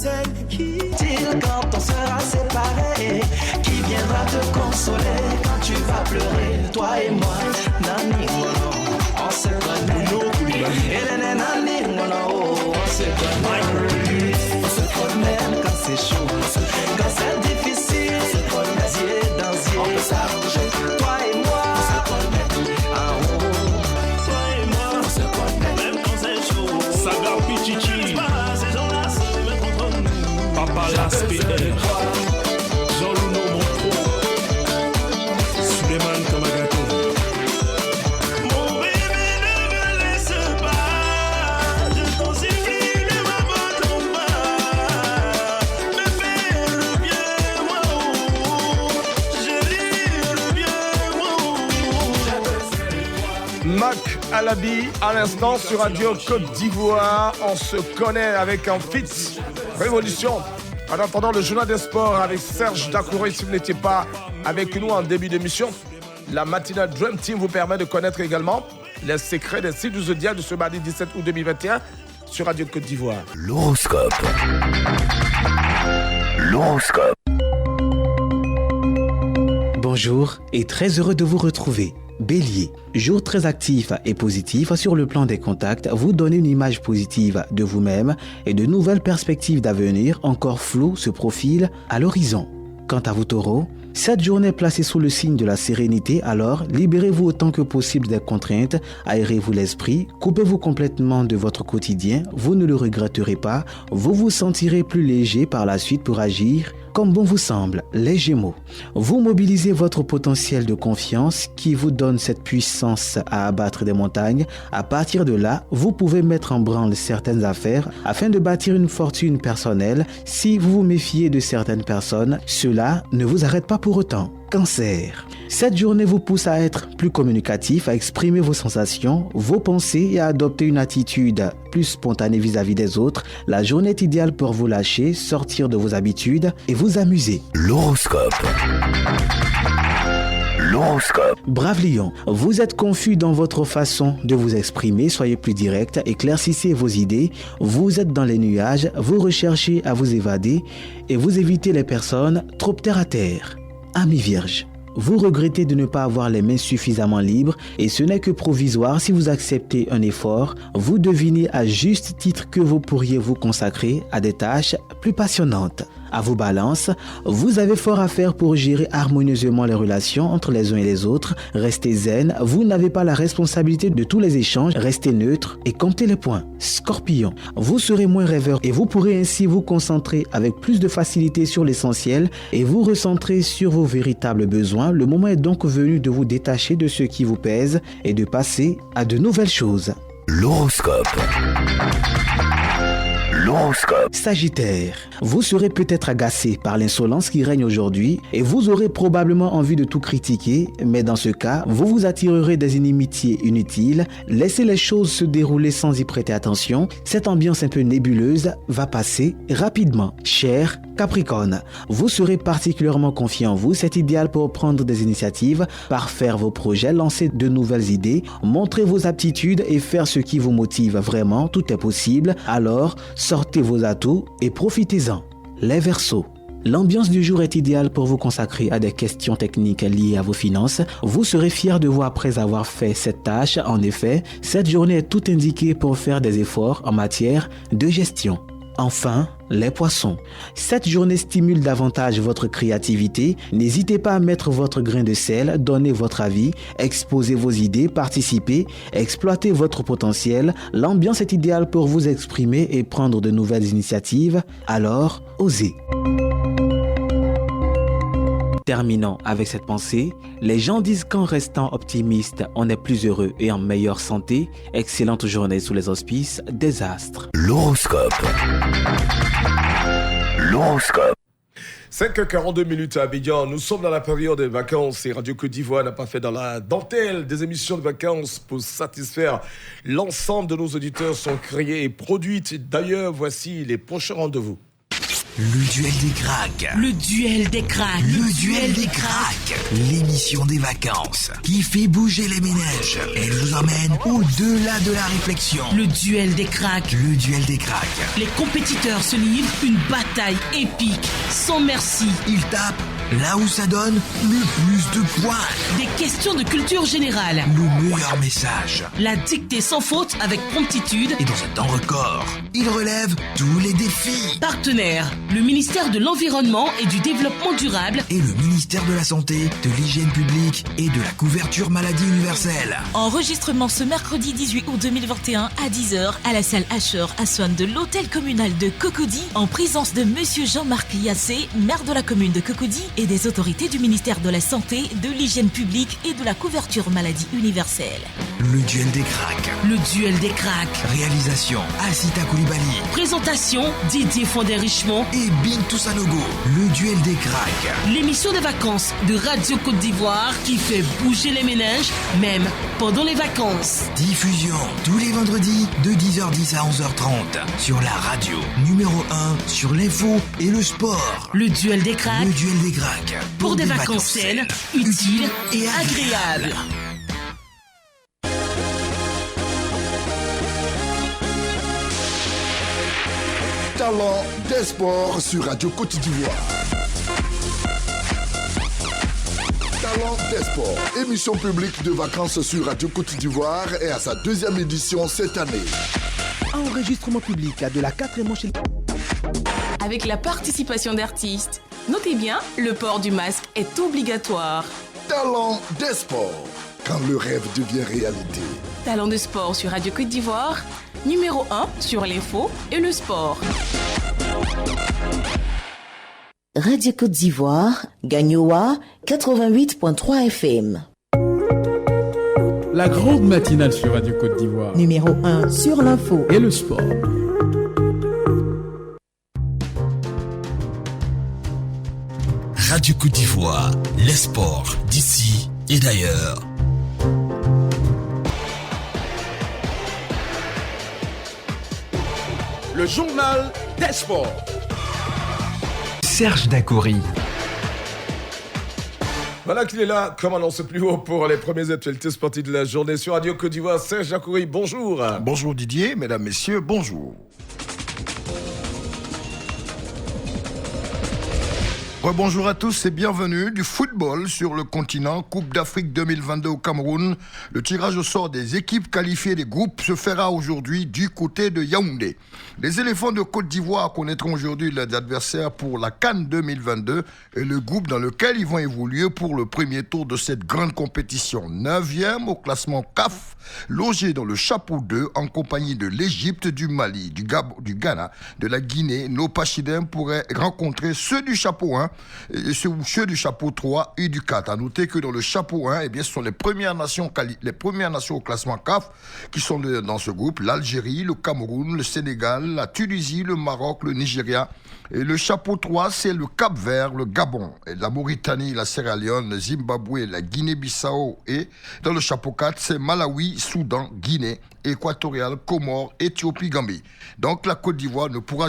celle qui dit quand on sera séparés, qui viendra te consoler quand tu vas pleurer. Toi et moi, nani mono, on se connaît. Et nani mono, on se connaît. On se connaît quand c'est chaud, quand c'est difficile, on se connaît yeux dans yeux. On peut s'arranger. Toi et moi, on se connaît. Ah oh, toi et moi, on se connaît. Même quand c'est chaud. Saga Pichichi. Papa Las PR, Jean-Luno Montro, Suleiman Kamagato. Mon bébé ne me laisse pas, je t'en supplie, ne m'abandonne pas. Bébé, reviens-moi, chérie, reviens-moi. Mac Alabi à l'instant sur Radio Côte d'Ivoire. On se connaît avec un feat Révolution. En attendant le journal des sports avec Serge Dakouré, si vous n'étiez pas avec nous en début d'émission, la matinale Dream Team vous permet de connaître également les secrets des signes du zodiaque de ce mardi 17 août 2021 sur Radio Côte d'Ivoire. L'horoscope. L'horoscope. Bonjour et très heureux de vous retrouver. Bélier, jour très actif et positif sur le plan des contacts, vous donnez une image positive de vous-même et de nouvelles perspectives d'avenir encore floues se profilent à l'horizon. Quant à vous taureaux, cette journée est placée sous le signe de la sérénité, alors libérez-vous autant que possible des contraintes, aérez-vous l'esprit, coupez-vous complètement de votre quotidien, vous ne le regretterez pas, vous vous sentirez plus léger par la suite pour agir comme bon vous semble. Les Gémeaux, vous mobilisez votre potentiel de confiance qui vous donne cette puissance à abattre des montagnes. À partir de là, vous pouvez mettre en branle certaines affaires afin de bâtir une fortune personnelle. Si vous vous méfiez de certaines personnes, cela ne vous arrête pas pour autant. Cancer, cette journée vous pousse à être plus communicatif, à exprimer vos sensations, vos pensées et à adopter une attitude plus spontanée vis-à-vis des autres. La journée est idéale pour vous lâcher, sortir de vos habitudes et vous amuser. L'horoscope. L'horoscope. Brave Lion, vous êtes confus dans votre façon de vous exprimer, soyez plus direct, éclaircissez vos idées, vous êtes dans les nuages, vous recherchez à vous évader et vous évitez les personnes trop terre à terre. Amis Vierge, vous regrettez de ne pas avoir les mains suffisamment libres et ce n'est que provisoire si vous acceptez un effort. Vous devinez à juste titre que vous pourriez vous consacrer à des tâches plus passionnantes. À vos balances, vous avez fort à faire pour gérer harmonieusement les relations entre les uns et les autres. Restez zen, vous n'avez pas la responsabilité de tous les échanges, restez neutre et comptez les points. Scorpion, vous serez moins rêveur et vous pourrez ainsi vous concentrer avec plus de facilité sur l'essentiel et vous recentrer sur vos véritables besoins. Le moment est donc venu de vous détacher de ce qui vous pèse et de passer à de nouvelles choses. L'horoscope. L'horoscope. Sagittaire, vous serez peut-être agacé par l'insolence qui règne aujourd'hui et vous aurez probablement envie de tout critiquer, mais dans ce cas, vous vous attirerez des inimitiés inutiles. Laissez les choses se dérouler sans y prêter attention. Cette ambiance un peu nébuleuse va passer rapidement. Cher Capricorne, vous serez particulièrement confiant en vous. C'est idéal pour prendre des initiatives, parfaire vos projets, lancer de nouvelles idées, montrer vos aptitudes et faire ce qui vous motive vraiment. Tout est possible. Alors, sortez vos atouts et profitez-en. Les Verseaux, l'ambiance du jour est idéale pour vous consacrer à des questions techniques liées à vos finances. Vous serez fier de vous après avoir fait cette tâche. En effet, cette journée est tout indiquée pour faire des efforts en matière de gestion. Enfin, les Poissons, cette journée stimule davantage votre créativité. N'hésitez pas à mettre votre grain de sel, donner votre avis, exposer vos idées, participer, exploiter votre potentiel. L'ambiance est idéale pour vous exprimer et prendre de nouvelles initiatives. Alors, osez. Terminons avec cette pensée. Les gens disent qu'en restant optimiste, on est plus heureux et en meilleure santé. Excellente journée sous les auspices des astres. L'horoscope. L'horoscope. 5h42 à Abidjan. Nous sommes dans la période des vacances et Radio Côte d'Ivoire n'a pas fait dans la dentelle des émissions de vacances pour satisfaire l'ensemble de nos auditeurs sont créées et produites. D'ailleurs, voici les prochains rendez-vous. Le duel des cracks. Le duel des cracks. Le duel des cracks. L'émission des vacances qui fait bouger les ménages. Elle vous emmène au-delà de la réflexion. Le duel des cracks. Le duel des cracks. Les compétiteurs se livrent une bataille épique, sans merci. Ils tapent là où ça donne le plus de points. Des questions de culture générale. Le meilleur message. La dictée sans faute avec promptitude. Et dans un temps record, ils relèvent tous les défis. Partenaires, le ministère de l'Environnement et du Développement durable. Et le ministère de la Santé, de l'Hygiène publique et de la couverture maladie universelle. Enregistrement ce mercredi 18 août 2021 à 10h à la salle Asher à Swan de l'hôtel communal de Cocody en présence de monsieur Jean-Marc Liassé, maire de la commune de Cocody et des autorités du ministère de la Santé, de l'Hygiène publique et de la couverture maladie universelle. Le duel des cracks. Le duel des cracks. Réalisation Asita Koulibaly. Présentation Didier Fondé-Richemont et Bintou Sanogo. Le duel des cracks. L'émission des vacances de Radio Côte d'Ivoire qui fait bouger les ménages, même pendant les vacances. Diffusion tous les vendredis de 10h10 à 11h30 sur la radio numéro 1 sur l'info et le sport. Le duel des cracks. Le duel des cracks. Pour des vacances saines, utiles et agréables. Talent des sports sur Radio Côte d'Ivoire. Talent des sports, émission publique de vacances sur Radio Côte d'Ivoire est à sa 2e édition cette année. Enregistrement public de la 4e manche. Avec la participation d'artistes. Notez bien, le port du masque est obligatoire. Talent des sports, quand le rêve devient réalité. Talent de sport sur Radio Côte d'Ivoire, numéro 1 sur l'info et le sport. Radio Côte d'Ivoire, Gagnoa 88.3 FM. La grande matinale sur Radio Côte d'Ivoire. Numéro 1 sur l'info et le sport. Radio Côte d'Ivoire, les sports d'ici et d'ailleurs. Le journal des sports. Serge Dacoury. Voilà qu'il est là, comme annoncé plus haut pour les premières actualités sportives de la journée sur Radio Côte d'Ivoire. Serge Dacoury, bonjour. Bonjour Didier, mesdames, messieurs, bonjour. Rebonjour à tous et bienvenue du football sur le continent. Coupe d'Afrique 2022 au Cameroun. Le tirage au sort des équipes qualifiées des groupes se fera aujourd'hui du côté de Yaoundé. Les éléphants de Côte d'Ivoire connaîtront aujourd'hui leurs adversaires pour la CAN 2022 et le groupe dans lequel ils vont évoluer pour le premier tour de cette grande compétition. 9e au classement CAF, logé dans le chapeau 2 en compagnie de l'Égypte, du Mali, du Ghana, de la Guinée. Nos Pachidins pourraient rencontrer ceux du chapeau 1 et ceux du chapeau 3 et du 4. À noter que dans le chapeau 1, ce sont les premières nations au classement CAF qui sont dans ce groupe. L'Algérie, le Cameroun, le Sénégal, la Tunisie, le Maroc, le Nigeria. Et le chapeau 3, c'est le Cap-Vert, le Gabon, et la Mauritanie, la Sierra Leone, le Zimbabwe, la Guinée-Bissau. Et dans le chapeau 4, c'est Malawi, Soudan, Guinée, Équatoriale, Comores, Éthiopie, Gambie. Donc la Côte d'Ivoire ne pourra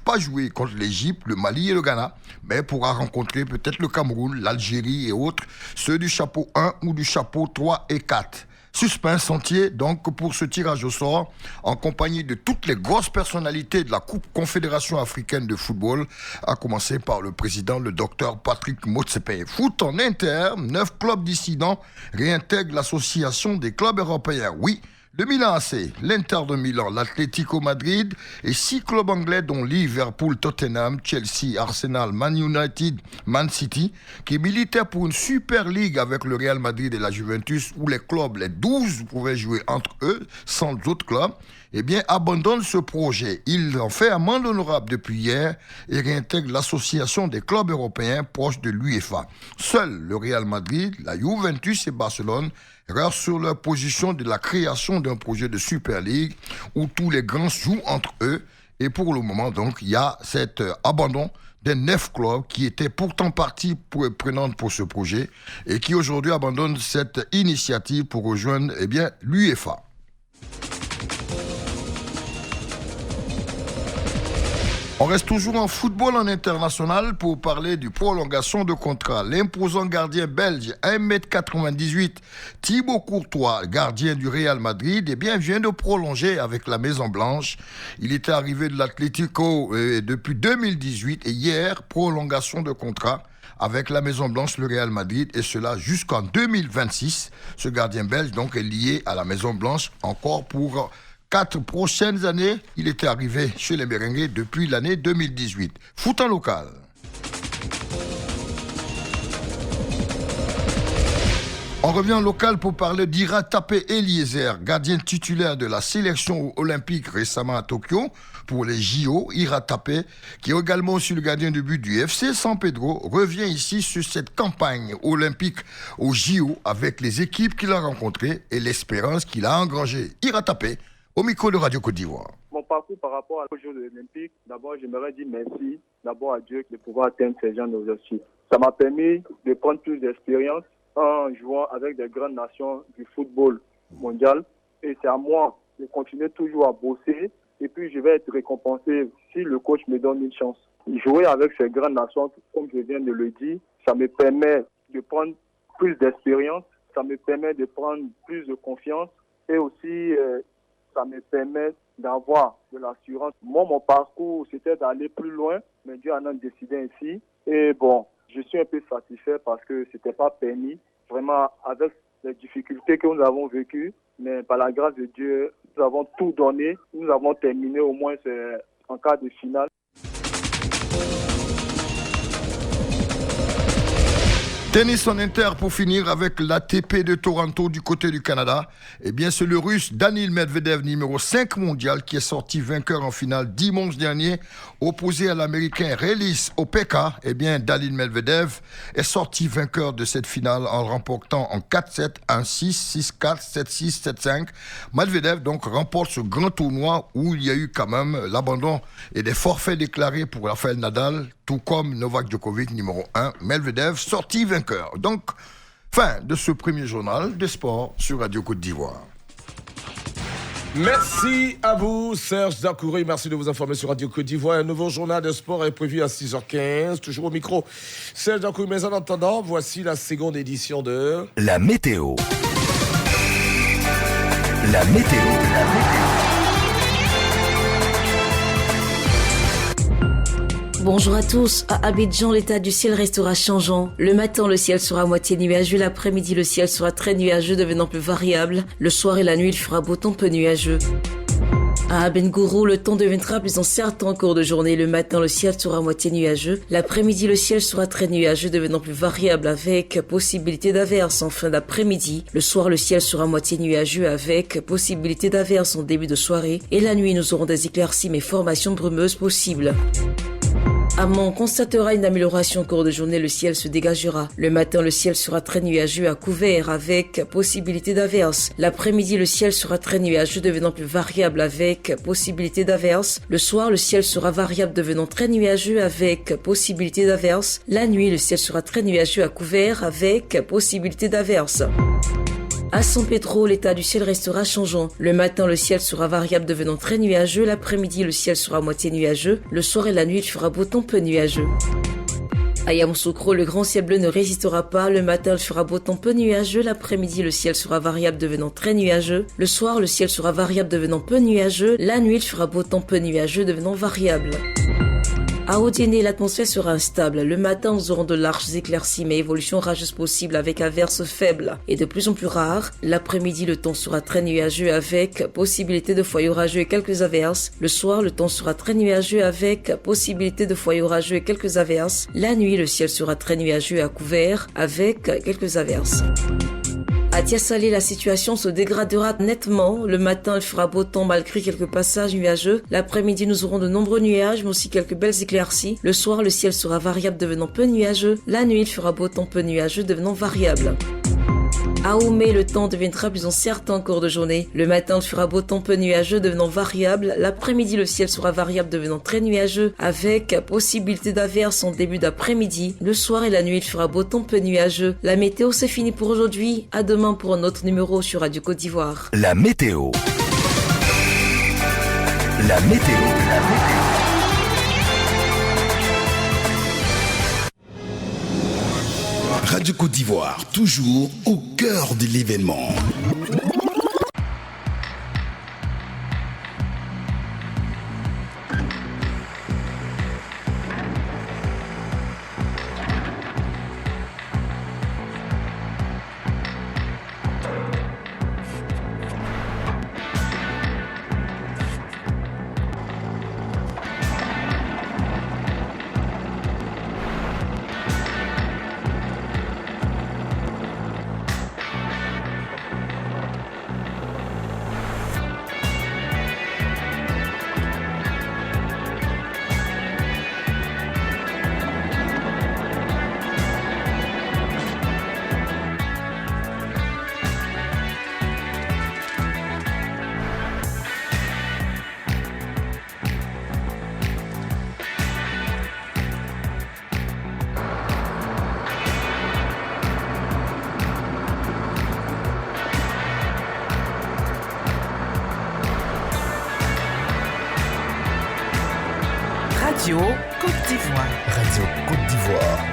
pas jouer contre l'Égypte, le Mali et le Ghana, mais pourra rencontrer peut-être le Cameroun, l'Algérie et autres, ceux du chapeau 1 ou du chapeau 3 et 4. Suspense entier donc pour ce tirage au sort en compagnie de toutes les grosses personnalités de la Coupe Confédération africaine de football, à commencer par le président, le docteur Patrick Motsepe. Foot en inter, 9 clubs dissidents réintègrent l'association des clubs européens. Oui, le Milan AC, l'Inter de Milan, l'Atlético Madrid et 6 clubs anglais dont Liverpool, Tottenham, Chelsea, Arsenal, Man United, Man City, qui militaient pour une Super League avec le Real Madrid et la Juventus où les clubs, les 12, pouvaient jouer entre eux sans d'autres clubs, abandonnent ce projet. Ils ont fait amende honorable depuis hier et réintègrent l'association des clubs européens proches de l'UEFA. Seuls le Real Madrid, la Juventus et Barcelone restent sur leur position de la création d'un projet de Super League où tous les grands jouent entre eux. Et pour le moment, donc, il y a cet abandon des 9 clubs qui étaient pourtant partie prenante pour ce projet et qui aujourd'hui abandonnent cette initiative pour rejoindre l'UEFA. On reste toujours en football en international pour parler du prolongation de contrat. L'imposant gardien belge 1m98, Thibaut Courtois, gardien du Real Madrid, vient de prolonger avec la Maison Blanche. Il était arrivé de l'Atlético depuis 2018 et hier, prolongation de contrat avec la Maison Blanche, le Real Madrid, et cela jusqu'en 2026. Ce gardien belge donc est lié à la Maison Blanche encore pour 4 prochaines années. Il était arrivé chez les Merengues depuis l'année 2018. Foot en local. On revient en local pour parler d'Iratapé Eliezer, gardien titulaire de la sélection olympique récemment à Tokyo pour les JO. Iratapé, qui est également aussi le gardien de but du FC San Pedro, revient ici sur cette campagne olympique aux JO avec les équipes qu'il a rencontrées et l'espérance qu'il a engrangée. Iratapé, au micro de Radio Côte d'Ivoire. Mon parcours par rapport aux Jeux olympiques, d'abord j'aimerais dire merci d'abord à Dieu de pouvoir atteindre ces gens d'objectifs. Ça m'a permis de prendre plus d'expérience en jouant avec des grandes nations du football mondial. Et c'est à moi de continuer toujours à bosser. Et puis je vais être récompensé si le coach me donne une chance. Jouer avec ces grandes nations, comme je viens de le dire, ça me permet de prendre plus d'expérience. Ça me permet de prendre plus de confiance. Et aussi, ça me permet d'avoir de l'assurance. Moi, mon parcours, c'était d'aller plus loin, mais Dieu en a décidé ainsi. Et bon, je suis un peu satisfait parce que c'était pas permis. Vraiment, avec les difficultés que nous avons vécues, mais par la grâce de Dieu, nous avons tout donné. Nous avons terminé au moins en quart de finale. Tennis en inter pour finir avec l'ATP de Toronto du côté du Canada. C'est le Russe Daniil Medvedev, numéro 5 mondial, qui est sorti vainqueur en finale dimanche dernier, opposé à l'Américain Relis Opeka. Daniil Medvedev est sorti vainqueur de cette finale en remportant en 4-7, 1-6, 6-4, 7-6, 7-5. Medvedev donc remporte ce grand tournoi où il y a eu quand même l'abandon et des forfaits déclarés pour Rafael Nadal, tout comme Novak Djokovic, numéro 1. Medvedev sorti vainqueur. Donc, fin de ce premier journal de sport sur Radio Côte d'Ivoire. Merci à vous, Serge Dakouré. Merci de vous informer sur Radio Côte d'Ivoire. Un nouveau journal de sport est prévu à 6h15. Toujours au micro, Serge Dakouré. Mais en attendant, voici la seconde édition de... La météo. La météo. Bonjour à tous. À Abidjan, l'état du ciel restera changeant. Le matin, le ciel sera à moitié nuageux. L'après-midi, le ciel sera très nuageux, devenant plus variable. Le soir et la nuit, il fera beau temps peu nuageux. À Abengourou, le temps deviendra plus incertain en cours de journée. Le matin, le ciel sera à moitié nuageux. L'après-midi, le ciel sera très nuageux, devenant plus variable avec possibilité d'averses en fin d'après-midi. Le soir, le ciel sera à moitié nuageux avec possibilité d'averses en début de soirée. Et la nuit, nous aurons des éclaircies mais formations brumeuses possibles. Amman constatera une amélioration au cours de journée, le ciel se dégagera. Le matin, le ciel sera très nuageux à couvert avec possibilité d'averses. L'après-midi, le ciel sera très nuageux, devenant plus variable avec possibilité d'averses. Le soir, le ciel sera variable, devenant très nuageux avec possibilité d'averses. La nuit, le ciel sera très nuageux à couvert avec possibilité d'averses. À San Pedro, l'état du ciel restera changeant. Le matin, le ciel sera variable, devenant très nuageux. L'après-midi, le ciel sera à moitié nuageux. Le soir et la nuit, il fera beau temps peu nuageux. À Yamoussoukro, le grand ciel bleu ne résistera pas. Le matin, il fera beau temps peu nuageux. L'après-midi, le ciel sera variable, devenant très nuageux. Le soir, le ciel sera variable, devenant peu nuageux. La nuit, il fera beau temps peu nuageux, devenant variable. À Odiéné, l'atmosphère sera instable. Le matin, nous aurons de larges éclaircies, mais évolution rageuse possible avec averses faibles et de plus en plus rares. L'après-midi, le temps sera très nuageux avec possibilité de foyers orageux et quelques averses. Le soir, le temps sera très nuageux avec possibilité de foyers orageux et quelques averses. La nuit, le ciel sera très nuageux à couvert avec quelques averses. À Tiasalé, la situation se dégradera nettement. Le matin, il fera beau temps malgré quelques passages nuageux. L'après-midi, nous aurons de nombreux nuages, mais aussi quelques belles éclaircies. Le soir, le ciel sera variable, devenant peu nuageux. La nuit, il fera beau temps peu nuageux, devenant variable. À Oumé, le temps deviendra plus incertain en cours de journée. Le matin, il fera beau temps peu nuageux, devenant variable. L'après-midi, le ciel sera variable, devenant très nuageux, avec possibilité d'averses en début d'après-midi. Le soir et la nuit, il fera beau temps peu nuageux. La météo, c'est fini pour aujourd'hui. À demain pour un autre numéro sur Radio Côte d'Ivoire. La météo. La météo. Radio Côte d'Ivoire, toujours au cœur de l'événement. Radio Côte d'Ivoire. Radio Côte d'Ivoire.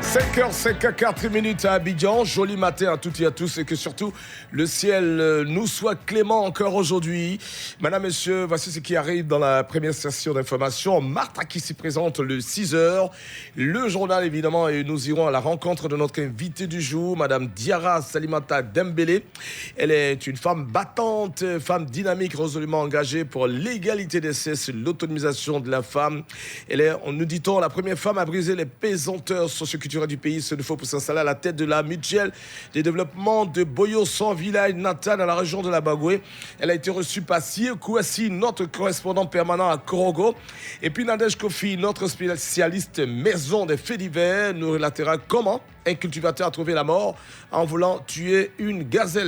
5h54 à Abidjan, joli matin à toutes et à tous et que surtout le ciel nous soit clément encore aujourd'hui. Madame, messieurs, voici ce qui arrive dans la première session d'information. Martha qui s'y présente le 6h, le journal évidemment et nous irons à la rencontre de notre invitée du jour, Madame Diarra Salimata Dembélé. Elle est une femme battante, femme dynamique, résolument engagée pour l'égalité des sexes, l'autonomisation de la femme. Elle est, nous dit-on, la première femme à briser les pesanteurs socioculturelles du pays, ce ne faut pour s'installer à la tête de la mutuelle des développements de Boyo, son village natal dans la région de la Bagoué. Elle a été reçue par Sir Kouassi, notre correspondant permanent à Korogo. Et puis Nadège Kofi, notre spécialiste maison des faits divers, nous relatera comment un cultivateur a trouvé la mort en voulant tuer une gazelle.